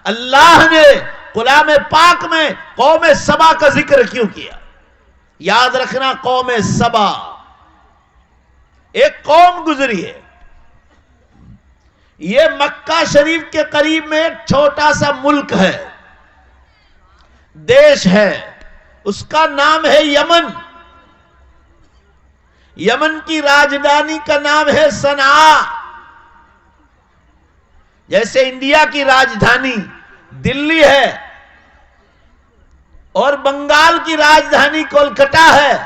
اللہ نے کلام پاک میں قوم سبا کا ذکر کیوں کیا؟ یاد رکھنا، قوم سبا ایک قوم گزری ہے. یہ مکہ شریف کے قریب میں ایک چھوٹا سا ملک ہے، دیش ہے، اس کا نام ہے یمن. یمن کی راجدھانی کا نام ہے صنعاء. جیسے انڈیا کی راجدھانی دلی ہے اور بنگال کی راجدھانی کولکتہ ہے،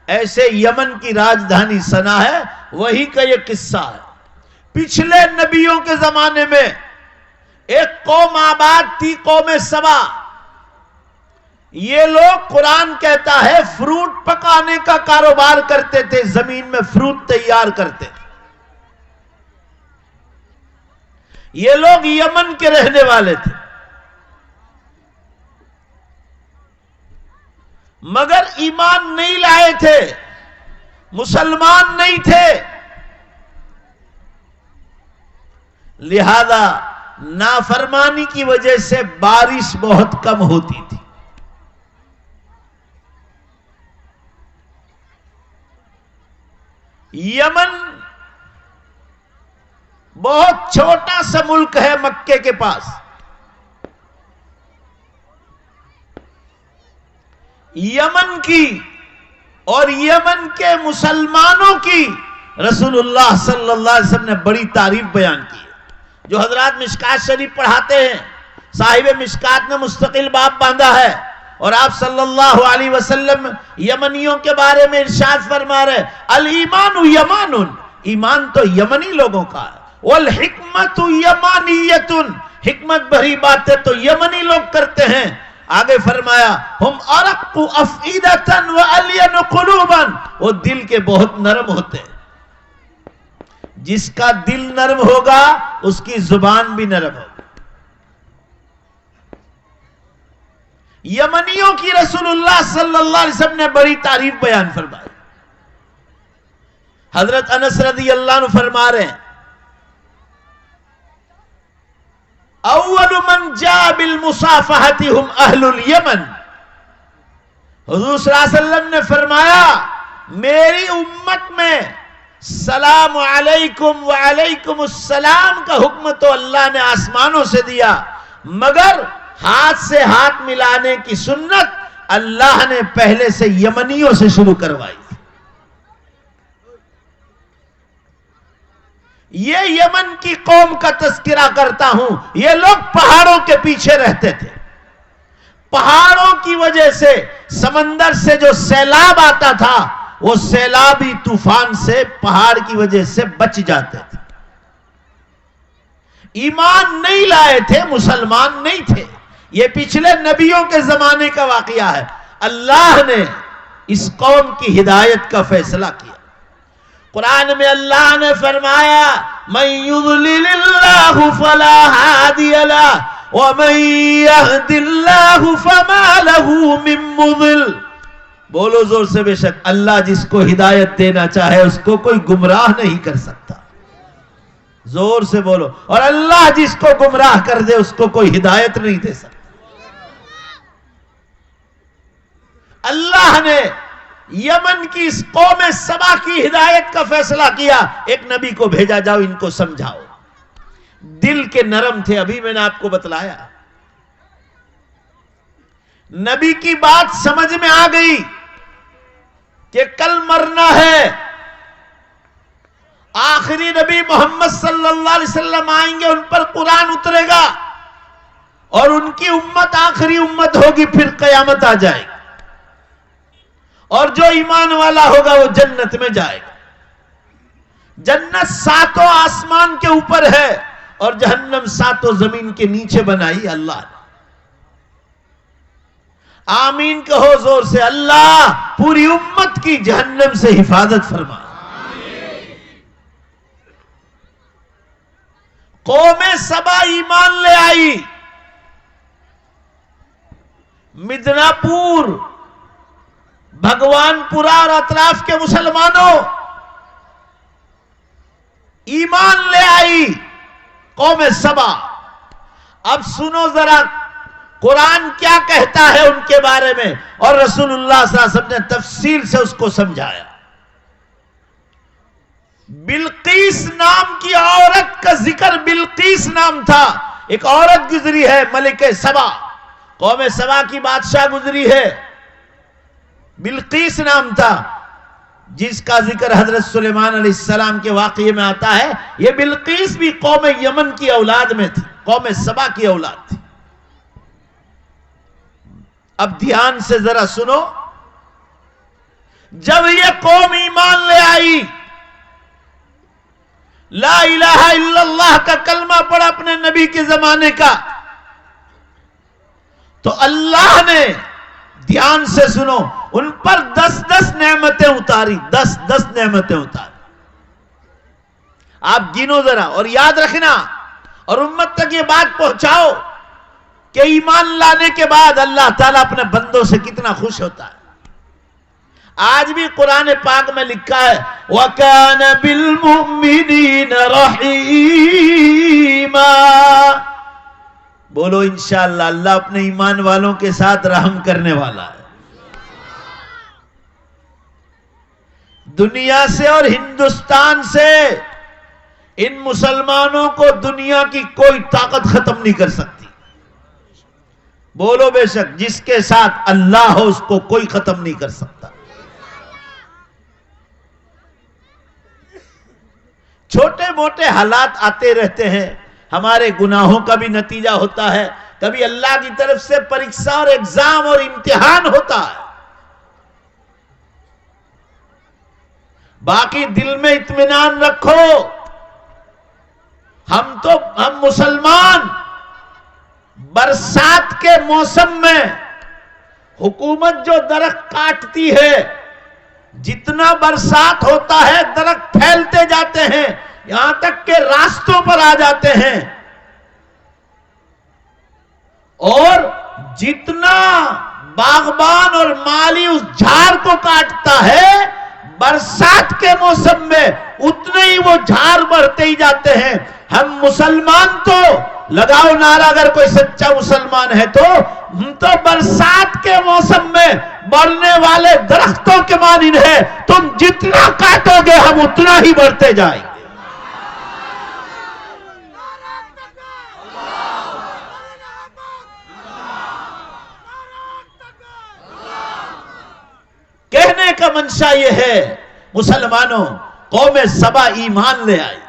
ایسے یمن کی راجدھانی صنعاء ہے. وہی کا یہ قصہ ہے. پچھلے نبیوں کے زمانے میں ایک قوم آباد تھی، قوم سبا. یہ لوگ قرآن کہتا ہے فروٹ پکانے کا کاروبار کرتے تھے، زمین میں فروٹ تیار کرتے تھے. یہ لوگ یمن کے رہنے والے تھے، مگر ایمان نہیں لائے تھے، مسلمان نہیں تھے. لہذا نافرمانی کی وجہ سے بارش بہت کم ہوتی تھی. یمن بہت چھوٹا سا ملک ہے مکے کے پاس. یمن کی اور یمن کے مسلمانوں کی رسول اللہ صلی اللہ علیہ وسلم نے بڑی تعریف بیان کی ہے. جو حضرات مشکات شریف پڑھاتے ہیں، صاحب مشکات نے مستقل باب باندھا ہے، اور آپ صلی اللہ علیہ وسلم یمنیوں کے بارے میں ارشاد فرما رہے الایمان یمان، ایمان تو یمنی لوگوں کا ہے. والحکمت یمانیت، حکمت بھری باتیں تو یمنی لوگ کرتے ہیں. آگے فرمایا ہم ارق افئدۃ والین قلوبا، وہ دل کے بہت نرم ہوتے ہیں. جس کا دل نرم ہوگا اس کی زبان بھی نرم ہوگی. یمنیوں کی رسول اللہ صلی اللہ علیہ وسلم نے بڑی تعریف بیان فرمائی. حضرت انس رضی اللہ عنہ فرما رہے ہیں اول من جاء بالمصافحۃ هم اہل الیمن. حضور صلی اللہ علیہ وسلم نے فرمایا میری امت میں سلام علیکم وعلیکم السلام کا حکم تو اللہ نے آسمانوں سے دیا، مگر ہاتھ سے ہاتھ ملانے کی سنت اللہ نے پہلے سے یمنیوں سے شروع کروائی. یہ یمن کی قوم کا تذکرہ کرتا ہوں. یہ لوگ پہاڑوں کے پیچھے رہتے تھے. پہاڑوں کی وجہ سے سمندر سے جو سیلاب آتا تھا وہ سیلابی طوفان سے پہاڑ کی وجہ سے بچ جاتے تھے. ایمان نہیں لائے تھے، مسلمان نہیں تھے. یہ پچھلے نبیوں کے زمانے کا واقعہ ہے. اللہ نے اس قوم کی ہدایت کا فیصلہ کیا. قرآن میں اللہ نے فرمایا من یضلل اللہ فلا ہادی لہ ومن یہد اللہ فما لہ من مضل. بولو زور سے، بے شک اللہ جس کو ہدایت دینا چاہے اس کو کوئی گمراہ نہیں کر سکتا. زور سے بولو. اور اللہ جس کو گمراہ کر دے اس کو کوئی ہدایت نہیں دے سکتا. اللہ نے یمن کی اس قوم سبا کی ہدایت کا فیصلہ کیا. ایک نبی کو بھیجا، جاؤ ان کو سمجھاؤ. دل کے نرم تھے. ابھی میں نے آپ کو بتلایا نبی کی بات سمجھ میں آ گئی کہ کل مرنا ہے. آخری نبی محمد صلی اللہ علیہ وسلم آئیں گے، ان پر قرآن اترے گا اور ان کی امت آخری امت ہوگی، پھر قیامت آ جائے گی اور جو ایمان والا ہوگا وہ جنت میں جائے گا. جنت ساتوں آسمان کے اوپر ہے اور جہنم ساتوں زمین کے نیچے بنائی اللہ نے. آمین کہو زور سے. اللہ پوری امت کی جہنم سے حفاظت فرما. قوم سبا ایمان لے آئی. مدناپور، بھگوان پورا اور اطراف کے مسلمانوں ایمان لے آئی. قوم سبا اب سنو ذرا قرآن کیا کہتا ہے ان کے بارے میں، اور رسول اللہ صلی اللہ علیہ وسلم نے تفصیل سے اس کو سمجھایا۔ بلقیس نام کی عورت کا ذکر، بلقیس نام تھا، ایک عورت گزری ہے، ملکہ سبا، قوم سبا کی بادشاہ گزری ہے، بلقیس نام تھا، جس کا ذکر حضرت سلیمان علیہ السلام کے واقعے میں آتا ہے۔ یہ بلقیس بھی قوم یمن کی اولاد میں تھی، قوم سبا کی اولاد تھی۔ اب دھیان سے ذرا سنو، جب یہ قوم ایمان لے آئی، لا الہ الا اللہ کا کلمہ پڑھا اپنے نبی کے زمانے کا، تو اللہ نے، دھیان سے سنو، ان پر 10 نعمتیں اتاری، 10 نعمتیں اتاری۔ آپ گنو ذرا اور یاد رکھنا، اور امت تک یہ بات پہنچاؤ کہ ایمان لانے کے بعد اللہ تعالیٰ اپنے بندوں سے کتنا خوش ہوتا ہے۔ آج بھی قرآن پاک میں لکھا ہے وَكَانَ بِالْمُؤْمِنِينَ رَحِيمًا۔ بولو انشاءاللہ، اللہ اپنے ایمان والوں کے ساتھ رحم کرنے والا ہے۔ دنیا سے اور ہندوستان سے ان مسلمانوں کو دنیا کی کوئی طاقت ختم نہیں کر سکتی۔ بولو بے شک، جس کے ساتھ اللہ ہو اس کو کوئی ختم نہیں کر سکتا۔ چھوٹے موٹے حالات آتے رہتے ہیں، ہمارے گناہوں کا بھی نتیجہ ہوتا ہے، کبھی اللہ کی طرف سے پریکشا اور ایگزام اور امتحان ہوتا ہے۔ باقی دل میں اطمینان رکھو، ہم مسلمان برسات کے موسم میں حکومت جو درخت کاٹتی ہے، جتنا برسات ہوتا ہے درخت پھیلتے جاتے ہیں، یہاں تک کہ راستوں پر آ جاتے ہیں، اور جتنا باغبان اور مالی اس جھاڑ کو کاٹتا ہے، برسات کے موسم میں اتنے ہی وہ جھاڑ بڑھتے ہی جاتے ہیں۔ ہم مسلمان تو لگاؤ نعرہ، اگر کوئی سچا مسلمان ہے تو ہم تو برسات کے موسم میں بڑھنے والے درختوں کے مانند ہے، تم جتنا کاٹو گے ہم اتنا ہی بڑھتے جائیں گے۔ کہنے کا منشا یہ ہے، مسلمانوں، قوم سبا ایمان لے آئی،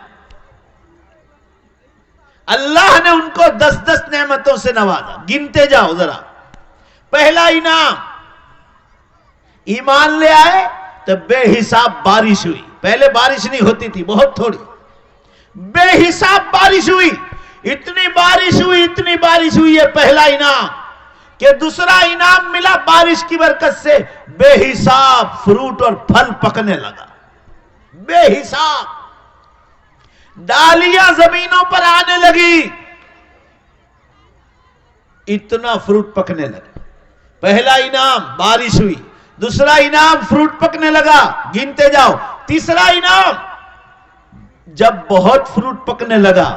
اللہ نے ان کو 10 نعمتوں سے نوازا۔ گنتے جاؤ ذرا۔ پہلا انعام، ایمان لے آئے تو بے حساب بارش ہوئی۔ پہلے بارش نہیں ہوتی تھی، بہت تھوڑی، بے حساب بارش ہوئی، اتنی بارش ہوئی، یہ پہلا انعام۔ کہ دوسرا انعام ملا، بارش کی برکت سے بے حساب فروٹ اور پھل پکنے لگا، بے حساب ڈالیاں زمینوں پر آنے لگی، اتنا فروٹ پکنے لگا۔ پہلا انعام بارش ہوئی، دوسرا انعام فروٹ پکنے لگا، گنتے جاؤ۔ تیسرا انعام، جب بہت فروٹ پکنے لگا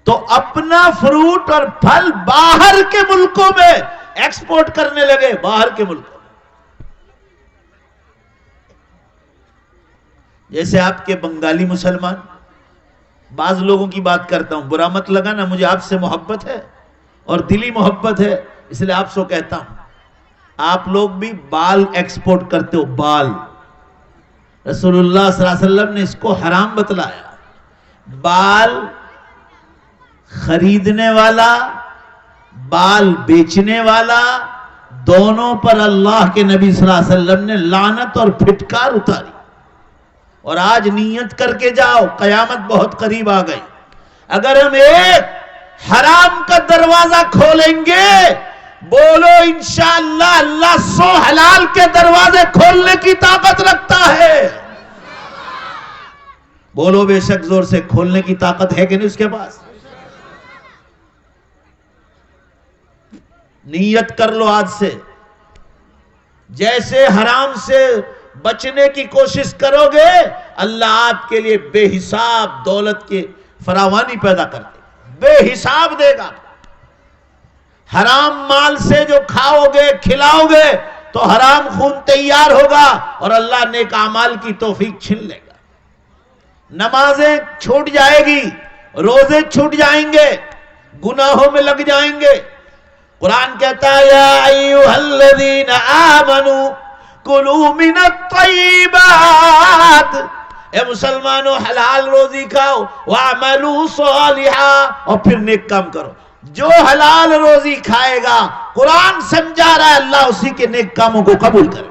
تو اپنا فروٹ اور پھل باہر کے ملکوں میں ایکسپورٹ کرنے لگے، باہر کے ملکوں میں۔ جیسے آپ کے بنگالی مسلمان، بعض لوگوں کی بات کرتا ہوں، برا مت لگانا، مجھے آپ سے محبت ہے اور دلی محبت ہے، اس لیے آپ سے کہتا ہوں، آپ لوگ بھی بال ایکسپورٹ کرتے ہو، بال۔ رسول اللہ صلی اللہ علیہ وسلم نے اس کو حرام بتلایا۔ بال خریدنے والا، بال بیچنے والا، دونوں پر اللہ کے نبی صلی اللہ علیہ وسلم نے لعنت اور پھٹکار اتاری۔ اور آج نیت کر کے جاؤ، قیامت بہت قریب آ گئی، اگر ہم ایک حرام کا دروازہ کھولیں گے، بولو انشاءاللہ اللہ 100 حلال کے دروازے کھولنے کی طاقت رکھتا ہے۔ بولو بے شک زور سے، کھولنے کی طاقت ہے کہ نہیں اس کے پاس؟ نیت کر لو آج سے، جیسے حرام سے بچنے کی کوشش کرو گے، اللہ آپ کے لیے بے حساب دولت کی فراوانی پیدا کر دے، بے حساب دے گا. حرام مال سے جو کھاؤ گے کھلاؤ گے تو حرام خون تیار ہوگا اور اللہ نیک اعمال کی توفیق چھین لے گا. نمازیں چھوٹ جائے گی، روزے چھوٹ جائیں گے، گناہوں میں لگ جائیں گے. قرآن کہتا ہے یا ایھا الذین آمنوا کلوا من الطیبات، اے مسلمانوں حلال روزی کھاؤ، واعملوا صالحا، اور پھر نیک کام کرو. جو حلال روزی کھائے گا قرآن سمجھا رہا ہے اللہ اسی کے نیک کاموں کو قبول کرے.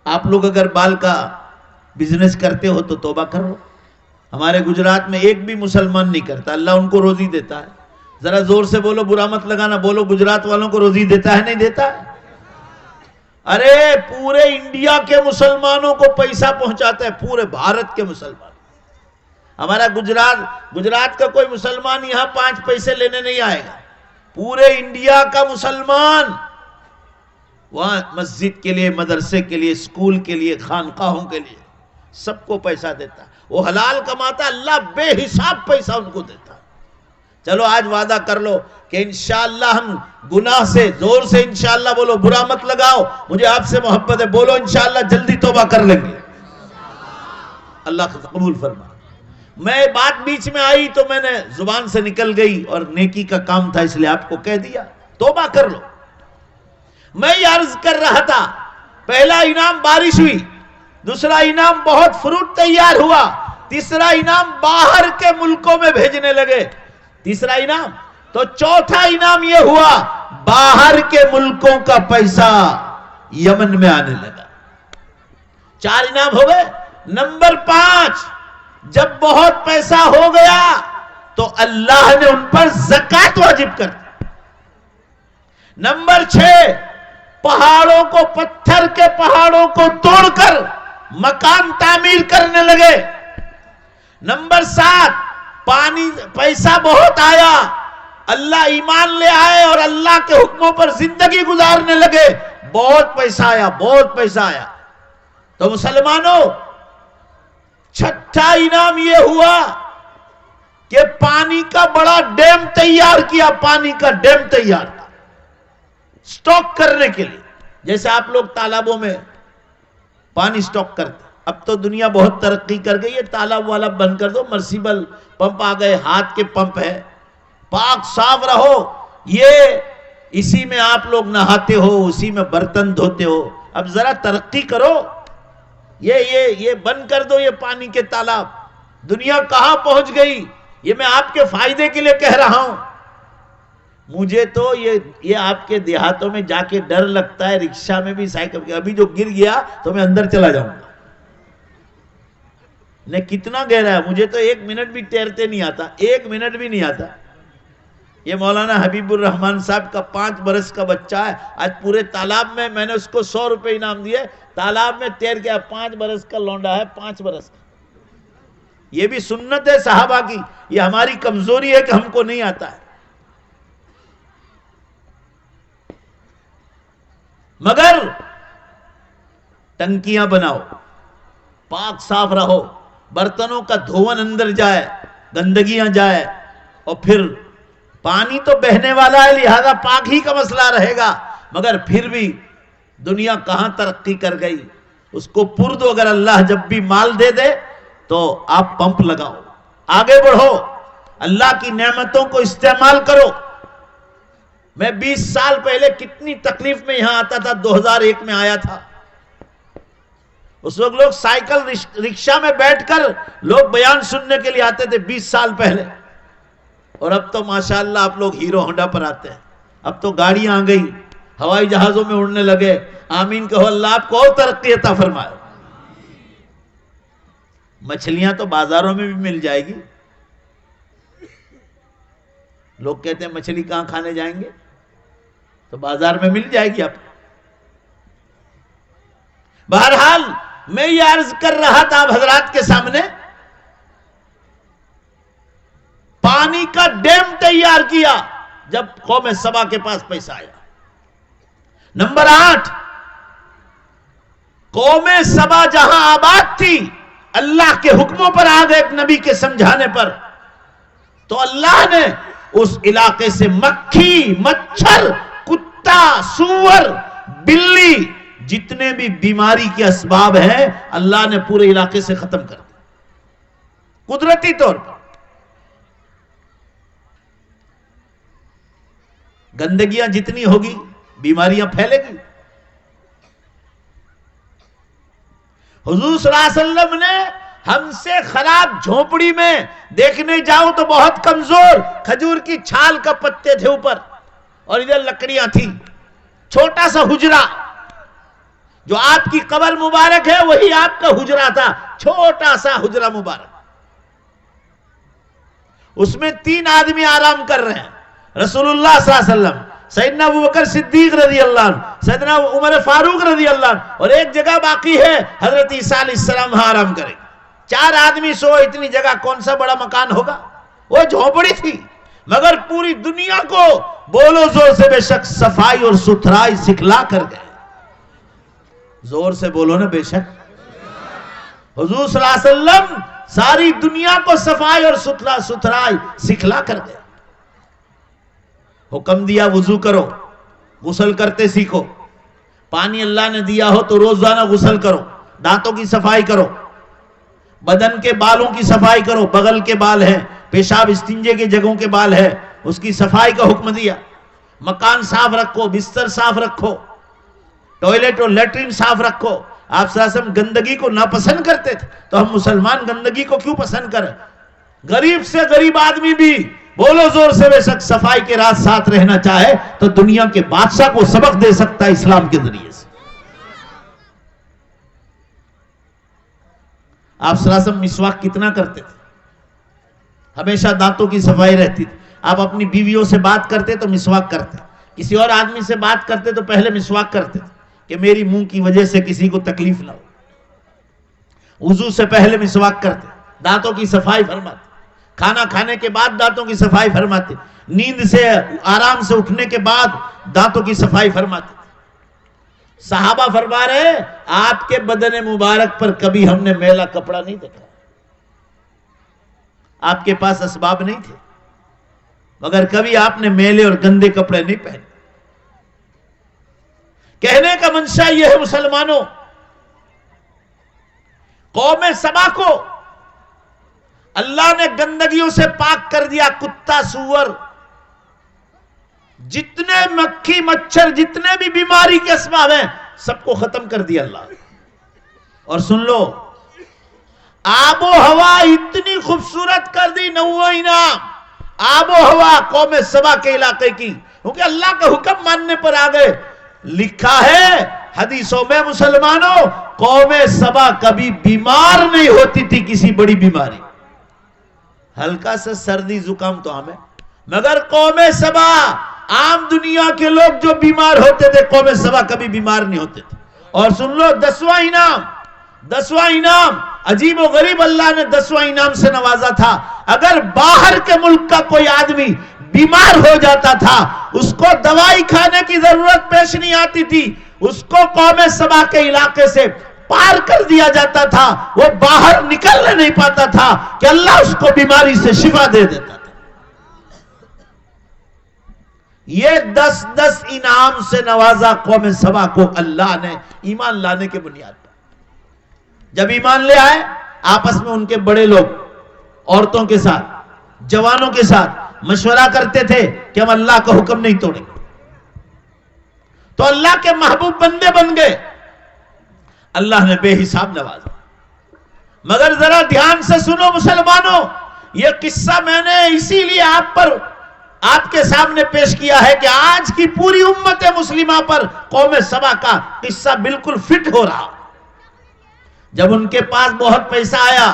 آپ لوگ اگر بال کا بزنس کرتے ہو تو توبہ کرو. ہمارے گجرات میں ایک بھی مسلمان نہیں کرتا، اللہ ان کو روزی دیتا ہے. ذرا زور سے بولو، برا مت لگانا، بولو گجرات والوں کو روزی دیتا ہے نہیں دیتا ہے؟ ارے پورے انڈیا کے مسلمانوں کو پیسہ پہنچاتا ہے، پورے بھارت کے مسلمان. ہمارا گجرات کا کوئی مسلمان یہاں 5 پیسے لینے نہیں آئے گا. پورے انڈیا کا مسلمان وہاں مسجد کے لیے، مدرسے کے لیے، اسکول کے لیے، خانقاہوں کے لیے سب کو پیسہ دیتا. وہ حلال کماتا، اللہ بے حساب پیسہ ان کو دیتا. چلو آج وعدہ کر لو کہ انشاءاللہ ہم گناہ سے، زور سے انشاءاللہ بولو، برا مت لگاؤ، مجھے آپ سے محبت ہے، بولو انشاءاللہ جلدی توبہ کر لیں گے. اللہ قبول فرما. میں بات بیچ میں آئی تو میں نے زبان سے نکل گئی اور نیکی کا کام تھا اس لیے آپ کو کہہ دیا، توبہ کر لو. میں یہ عرض کر رہا تھا، پہلا انعام بارش ہوئی، دوسرا انعام بہت فروٹ تیار ہوا، تیسرا انعام باہر کے ملکوں میں بھیجنے لگے، تیسرا انعام. تو چوتھا انعام یہ ہوا باہر کے ملکوں کا پیسہ یمن میں آنے لگا. 4 انعام ہو گئے. نمبر 5، جب بہت پیسہ ہو گیا تو اللہ نے ان پر زکوٰۃ واجب کر دی. نمبر 6، پہاڑوں کو، پتھر کے پہاڑوں کو توڑ کر مکان تعمیر کرنے لگے. نمبر 7، پیسہ بہت آیا، اللہ ایمان لے آئے اور اللہ کے حکموں پر زندگی گزارنے لگے. بہت پیسہ آیا، بہت پیسہ آیا. تو مسلمانوں، چھٹا انعام یہ ہوا کہ پانی کا بڑا ڈیم تیار کیا. پانی کا ڈیم تیار تھا سٹاک کرنے کے لیے. جیسے آپ لوگ تالابوں میں پانی سٹاک کرتے. اب تو دنیا بہت ترقی کر گئی ہے، تالاب والا بند کر دو، مرسیبل پمپ آ گئے، ہاتھ کے پمپ ہے. پاک صاف رہو، یہ اسی میں آپ لوگ نہاتے ہو، اسی میں برتن دھوتے ہو. اب ذرا ترقی کرو، یہ بند کر دو یہ پانی کے تالاب. دنیا کہاں پہنچ گئی، یہ میں آپ کے فائدے کے لیے کہہ رہا ہوں. مجھے تو یہ آپ کے دیہاتوں میں جا کے ڈر لگتا ہے، رکشہ میں بھی، سائیکل کے. ابھی جو گر گیا تو میں اندر چلا جاؤں گا. کتنا گہرا ہے، مجھے تو 1 منٹ بھی تیرتے نہیں آتا، 1 منٹ بھی نہیں آتا. یہ مولانا حبیب الرحمان صاحب کا 5 برس کا بچہ ہے. آج پورے تالاب میں نے اس کو 100 روپے انعام دیے، تالاب میں تیر گیا. 5 برس کا لونڈا ہے، 5 برس کا. یہ بھی سنت ہے صحابہ کی، یہ ہماری کمزوری ہے کہ ہم کو نہیں آتا ہے. مگر ٹنکیاں بناؤ، پاک صاف رہو، برتنوں کا دھون اندر جائے، گندگیاں جائے. اور پھر پانی تو بہنے والا ہے، لہذا پاک ہی کا مسئلہ رہے گا. مگر پھر بھی دنیا کہاں ترقی کر گئی. اس کو پر دو. اگر اللہ جب بھی مال دے دے تو آپ پمپ لگاؤ، آگے بڑھو، اللہ کی نعمتوں کو استعمال کرو. میں 20 سال پہلے کتنی تکلیف میں یہاں آتا تھا، 2001 میں آیا تھا. اس وقت لوگ سائیکل رکشہ میں بیٹھ کر لوگ بیان سننے کے لیے آتے تھے 20 سال پہلے. اور اب تو ماشاءاللہ آپ لوگ ہیرو ہونڈا پر آتے ہیں. اب تو گاڑیاں آ گئی، ہوائی جہازوں میں اڑنے لگے. آمین کہو، اللہ آپ کو اور ترقی عطا فرمائے. مچھلیاں تو بازاروں میں بھی مل جائے گی. لوگ کہتے ہیں مچھلی کہاں کھانے جائیں گے، تو بازار میں مل جائے گی. آپ بہرحال میں یہ عرض کر رہا تھا آپ حضرات کے سامنے، پانی کا ڈیم تیار کیا جب قوم سبا کے پاس پیسہ آیا. نمبر 8، قوم سبا جہاں آباد تھی اللہ کے حکموں پر آ گئے ایک نبی کے سمجھانے پر، تو اللہ نے اس علاقے سے مکھی، مچھر، کتا، سور، بلی، جتنے بھی بیماری کے اسباب ہیں اللہ نے پورے علاقے سے ختم کر دیا قدرتی طور پر۔ گندگیاں جتنی ہوگی بیماریاں پھیلے گی۔ حضور صلی اللہ علیہ وسلم نے ہم سے خراب جھونپڑی میں دیکھنے جاؤ تو بہت کمزور، کھجور کی چھال کا پتے تھے اوپر اور ادھر لکڑیاں تھیں، چھوٹا سا حجرہ، جو آپ کی قبر مبارک ہے وہی آپ کا حجرہ تھا، چھوٹا سا حجرہ مبارک، اس میں 3 آدمی آرام کر رہے ہیں، رسول اللہ صلی اللہ علیہ وسلم، سیدنا ابوبکر صدیق رضی اللہ عنہ، سیدنا عمر فاروق رضی اللہ عنہ، اور ایک جگہ باقی ہے حضرت عیسیٰ علیہ السلام وہاں آرام کریں۔ 4 آدمی سو، اتنی جگہ کون سا بڑا مکان ہوگا؟ وہ جھونپڑی تھی، مگر پوری دنیا کو بولو زور سے بے شک صفائی اور ستھرائی سکھلا کر گئے۔ زور سے بولو نا بے شک۔ حضور صلی اللہ علیہ وسلم ساری دنیا کو صفائی اور ستھرائی سکھلا کر گئے۔ حکم دیا وضو کرو، غسل کرتے سیکھو، پانی اللہ نے دیا ہو تو روزانہ غسل کرو، دانتوں کی صفائی کرو، بدن کے بالوں کی صفائی کرو، بغل کے بال ہیں، پیشاب استنجے کے جگہوں کے بال ہے، اس کی صفائی کا حکم دیا، مکان صاف رکھو، بستر صاف رکھو، ٹوائلٹ اور لیٹرین صاف رکھو۔ آپ صلی اللہ علیہ وسلم گندگی کو ناپسند کرتے تھے، تو ہم مسلمان گندگی کو کیوں پسند کریں؟ غریب سے غریب آدمی بھی بولو زور سے بے شک صفائی کے رات ساتھ رہنا چاہے تو دنیا کے بادشاہ کو سبق دے سکتا ہے اسلام کے ذریعے سے۔ آپ صلی اللہ علیہ وسلم مسواک کتنا کرتے تھے؟ ہمیشہ دانتوں کی صفائی رہتی تھی۔ آپ اپنی بیویوں سے بات کرتے تو مسواک کرتے، کسی اور آدمی سے بات کرتے تو پہلے مسواک کرتے تھے کہ میری منہ کی وجہ سے کسی کو تکلیف نہ ہو۔ وضو سے پہلے مسواک کرتے، دانتوں کی صفائی فرماتے، کھانا کھانے کے بعد دانتوں کی صفائی فرماتے، نیند سے آرام سے اٹھنے کے بعد دانتوں کی صفائی فرماتے۔ صحابہ فرما رہے آپ کے بدن مبارک پر کبھی ہم نے میلا کپڑا نہیں دیکھا، آپ کے پاس اسباب نہیں تھے مگر کبھی آپ نے میلے اور گندے کپڑے نہیں پہنے۔ کہنے کا منشا یہ ہے مسلمانوں، قوم سبا کو اللہ نے گندگیوں سے پاک کر دیا، کتا، سور، جتنے مکھی مچھر، جتنے بھی بیماری کے اسباب ہیں سب کو ختم کر دیا اللہ نے۔ اور سن لو، آب و ہوا اتنی خوبصورت کر دی، 9واں انعام آب و ہوا قوم سبا کے علاقے کی، کیونکہ اللہ کا حکم ماننے پر آ گئے۔ لکھا ہے حدیثوں میں مسلمانوں، قوم سبا کبھی بیمار نہیں ہوتی تھی کسی بڑی بیماری، ہلکا سا سردی زکام تو عام ہے، مگر قوم سبا، عام دنیا کے لوگ جو بیمار ہوتے تھے قوم سبا کبھی بیمار نہیں ہوتے تھے۔ اور سن لو 10واں انعام عجیب و غریب اللہ نے 10واں انعام سے نوازا تھا۔ اگر باہر کے ملک کا کوئی آدمی بیمار ہو جاتا تھا، اس کو دوائی کھانے کی ضرورت پیش نہیں آتی تھی، اس کو قوم سبا کے علاقے سے پار کر دیا جاتا تھا، وہ باہر نکلنے نہیں پاتا تھا کہ اللہ اس کو بیماری سے شفا دے دیتا تھا۔ یہ 10 انعام سے نوازا قوم سبا کو اللہ نے ایمان لانے کے بنیاد پر۔ جب ایمان لے آئے، آپس میں ان کے بڑے لوگ عورتوں کے ساتھ، جوانوں کے ساتھ مشورہ کرتے تھے کہ ہم اللہ کا حکم نہیں توڑیں گے، تو اللہ کے محبوب بندے بن گئے، اللہ نے بے حساب نوازا۔ مگر ذرا دھیان سے سنو مسلمانوں، یہ قصہ میں نے اسی لیے آپ کے سامنے پیش کیا ہے کہ آج کی پوری امت مسلمہ پر قوم سبا کا قصہ بالکل فٹ ہو رہا۔ جب ان کے پاس بہت پیسہ آیا،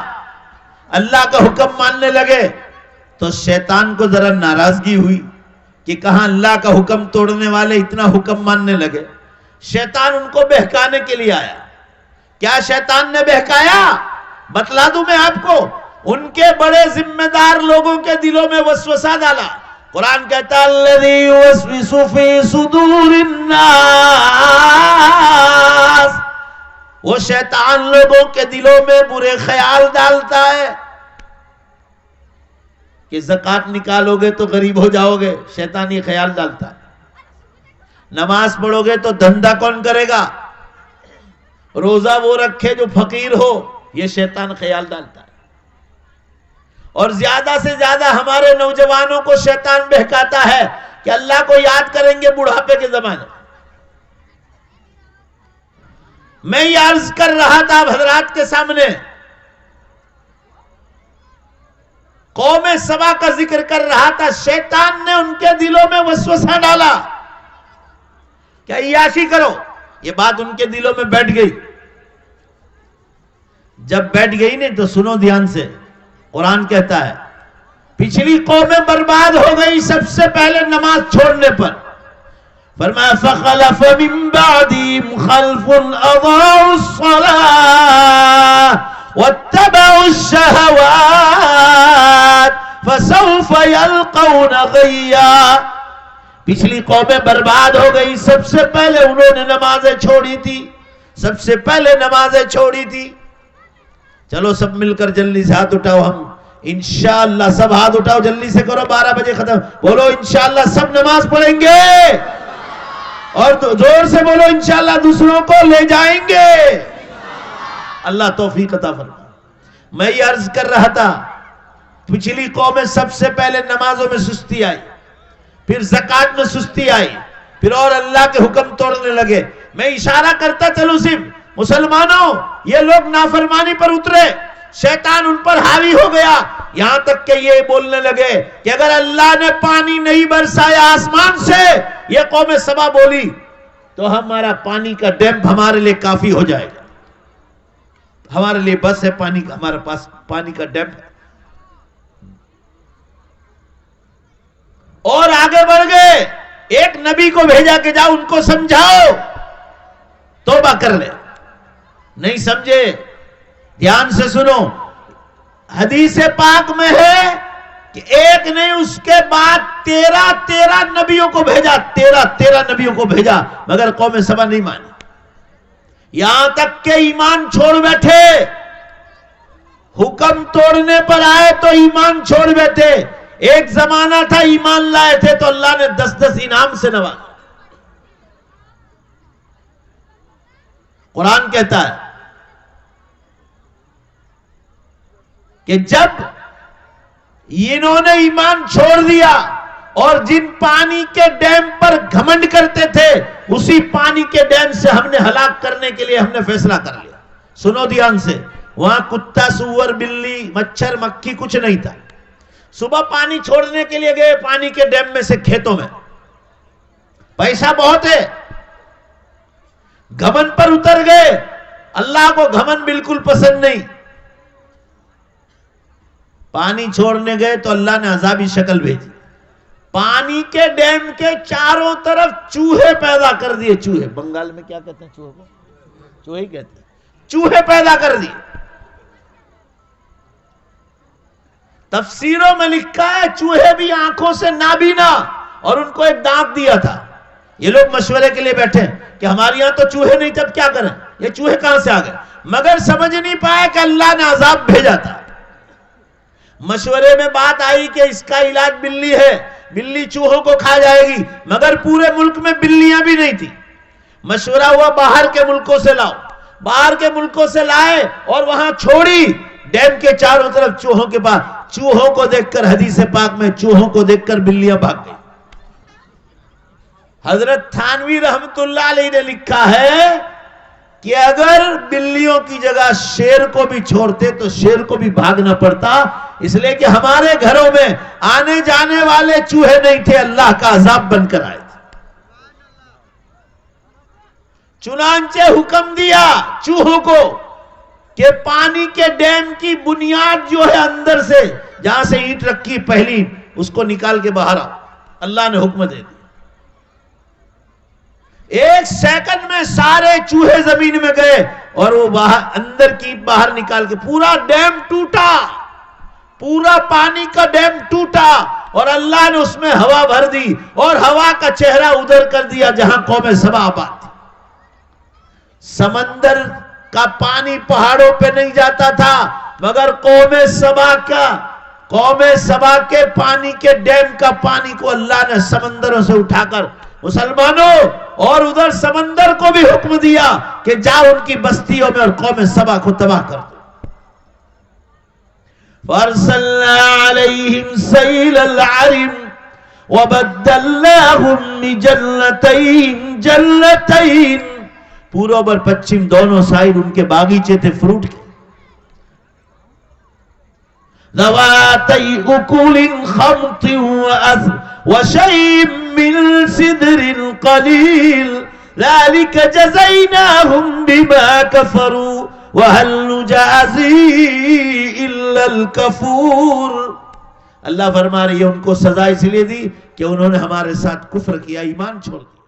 اللہ کا حکم ماننے لگے، تو شیطان کو ذرا ناراضگی ہوئی کہ کہاں اللہ کا حکم توڑنے والے اتنا حکم ماننے لگے۔ شیطان ان کو بہکانے کے لیے آیا۔ کیا شیطان نے بہکایا؟ بتلا دوں میں آپ کو، ان کے بڑے ذمہ دار لوگوں کے دلوں میں وسوسہ ڈالا۔ قرآن کہتا ہے الذی یوسوس فی صدور الناس، وہ شیطان لوگوں کے دلوں میں برے خیال ڈالتا ہے کہ زکوٰۃ نکالو گے تو غریب ہو جاؤ گے، شیطان یہ خیال ڈالتا ہے۔ نماز پڑھو گے تو دھندا کون کرے گا، روزہ وہ رکھے جو فقیر ہو، یہ شیطان خیال ڈالتا ہے۔ اور زیادہ سے زیادہ ہمارے نوجوانوں کو شیطان بہکاتا ہے کہ اللہ کو یاد کریں گے بڑھاپے کے زمانے۔ میں یہ عرض کر رہا تھا اب حضرات کے سامنے، قوم سبا کا ذکر کر رہا تھا، شیطان نے ان کے دلوں میں وسوسہ ڈالا کہ عیاشی کرو، یہ بات ان کے دلوں میں بیٹھ گئی۔ جب بیٹھ گئی نہیں تو سنو دھیان سے، قرآن کہتا ہے پچھلی قومیں برباد ہو گئی سب سے پہلے نماز چھوڑنے پر۔ فرمایا فَخَلَفَ مِن بَعْدِهِمْ خَلْفٌ أَضَاعُوا الصَّلَاةَ وَاتَّبَعُوا الشَّهَوَاتِ فَسَوْفَ يَلْقَوْنَ غَيًّا۔ پچھلی قومیں برباد ہو گئی، سب سے پہلے انہوں نے نمازیں چھوڑی تھی، سب سے پہلے نمازیں چھوڑی تھی۔ چلو سب مل کر جلدی سے ہاتھ اٹھاؤ، ہم انشاءاللہ سب ہاتھ اٹھاؤ، جلدی سے کرو، 12 بجے ختم، بولو انشاءاللہ سب نماز پڑھیں گے، اور زور سے بولو انشاءاللہ دوسروں کو لے جائیں گے۔ اللہ توفیق عطا فرمائے۔ میں یہ عرض کر رہا تھا پچھلی قومیں سب سے پہلے نمازوں میں سستی آئی، پھر زکوٰۃ میں سستی آئی، پھر اور اللہ کے حکم توڑنے لگے۔ میں اشارہ کرتا چلوں صرف مسلمانوں، یہ لوگ نافرمانی پر اترے، شیطان ان پر حاوی ہو گیا، یہاں تک کہ یہ بولنے لگے کہ اگر اللہ نے پانی نہیں برسایا آسمان سے، یہ قوم سبا بولی، تو ہمارا پانی کا ڈیم ہمارے لیے کافی ہو جائے گا، ہمارے لیے بس ہے پانی کا، ہمارے پاس پانی کا ڈیم ہے۔ اور آگے بڑھ گئے، ایک نبی کو بھیجا کہ جاؤ ان کو سمجھاؤ توبہ کر لے، نہیں سمجھے۔ دھیان سے سنو، حدیث پاک میں ہے کہ ایک نے اس کے بعد 13 نبیوں کو بھیجا، 13 نبیوں کو بھیجا، مگر قوم سبا نہیں مانی، یہاں تک کہ ایمان چھوڑ بیٹھے، حکم توڑنے پر آئے تو ایمان چھوڑ بیٹھے۔ ایک زمانہ تھا ایمان لائے تھے تو اللہ نے 10 انعام سے نوازا۔ قرآن کہتا ہے کہ جب انہوں نے ایمان چھوڑ دیا اور جن پانی کے ڈیم پر گھمنڈ کرتے تھے، اسی پانی کے ڈیم سے ہم نے ہلاک کرنے کے لیے ہم نے فیصلہ کر لیا۔ سنو دھیان سے، وہاں کتا، سور، بلی، مچھر، مکھی کچھ نہیں تھا۔ صبح پانی چھوڑنے کے لیے گئے پانی کے ڈیم میں سے کھیتوں میں، پیسہ بہت ہے، گھمن پر اتر گئے، اللہ کو گھمن بالکل پسند نہیں، پانی چھوڑنے گئے تو اللہ نے عذابی شکل بھیجی، پانی کے ڈیم کے چاروں طرف چوہے پیدا کر دیے۔ چوہے بنگال میں کیا کہتے ہیں چوہے کو؟ چوہے کہتے ہیں، چوہے پیدا کر دیے۔ تفسیروں میں لکھا ہے چوہے بھی آنکھوں سے نابینا، اور ان کو ایک دانت دیا تھا۔ یہ لوگ مشورے کے لیے بیٹھے کہ ہمارے یہاں تو چوہے نہیں، تب کیا کریں، یہ چوہے کہاں سے آ گئے، مگر سمجھ نہیں پائے کہ اللہ نے عذاب بھیجا تھا۔ مشورے میں بات آئی کہ اس کا علاج بلی ہے، بلی چوہوں کو کھا جائے گی، مگر پورے ملک میں بلیاں بھی نہیں تھی۔ مشورہ ہوا باہر کے ملکوں سے لاؤ، باہر کے ملکوں سے لائے اور وہاں چھوڑی، ڈیم کے چاروں طرف چوہوں کے پاس۔ چوہوں کو دیکھ کر، حدیث پاک میں چوہوں کو دیکھ کر بلیاں بھاگ گئی۔ حضرت تھانوی رحمت اللہ علیہ نے لکھا ہے کہ اگر بلیوں کی جگہ شیر کو بھی چھوڑتے تو شیر کو بھی بھاگنا پڑتا، اس لیے کہ ہمارے گھروں میں آنے جانے والے چوہے نہیں تھے، اللہ کا عذاب بن کر آئے تھے۔ چنانچہ حکم دیا چوہوں کو کہ پانی کے ڈیم کی بنیاد جو ہے اندر سے، جہاں سے اینٹ رکھی پہلی، اس کو نکال کے باہر آؤ، اللہ نے حکم دے دیا۔ 1 سیکنڈ میں سارے چوہے زمین میں گئے اور وہ باہر، اندر کی باہر نکال کے، پورا ڈیم ٹوٹا، پورا پانی کا ڈیم ٹوٹا، اور اللہ نے اس میں ہوا بھر دی اور ہوا کا چہرہ ادھر کر دیا جہاں قوم سبا آباد تھی۔ سمندر کا پانی پہاڑوں پہ نہیں جاتا تھا، مگر قوم سبا کے پانی کے ڈیم کا پانی کو اللہ نے سمندروں سے اٹھا کر مسلمانوں اور ادھر سمندر کو بھی حکم دیا کہ جاؤ ان کی بستیوں میں اور قوم سبا کو تباہ کر دو۔ فَأَرْسَلْنَا عَلَيْهِمْ سَيْلَ الْعَرِمِ وَبَدَّلْنَاهُمْ جَنَّتَيْنِ پورب اور پچھم دونوں سائڈ ان کے باغیچے تھے فروٹ کے، ذواتي أكل خمط وشيء من سدر قليل ذلك جزيناهم بما كفروا وهل نجازي إلا الكفور۔ اللہ فرما رہی ہے ان کو سزا اس لیے دی کہ انہوں نے ہمارے ساتھ کفر کیا، ایمان چھوڑ دیا۔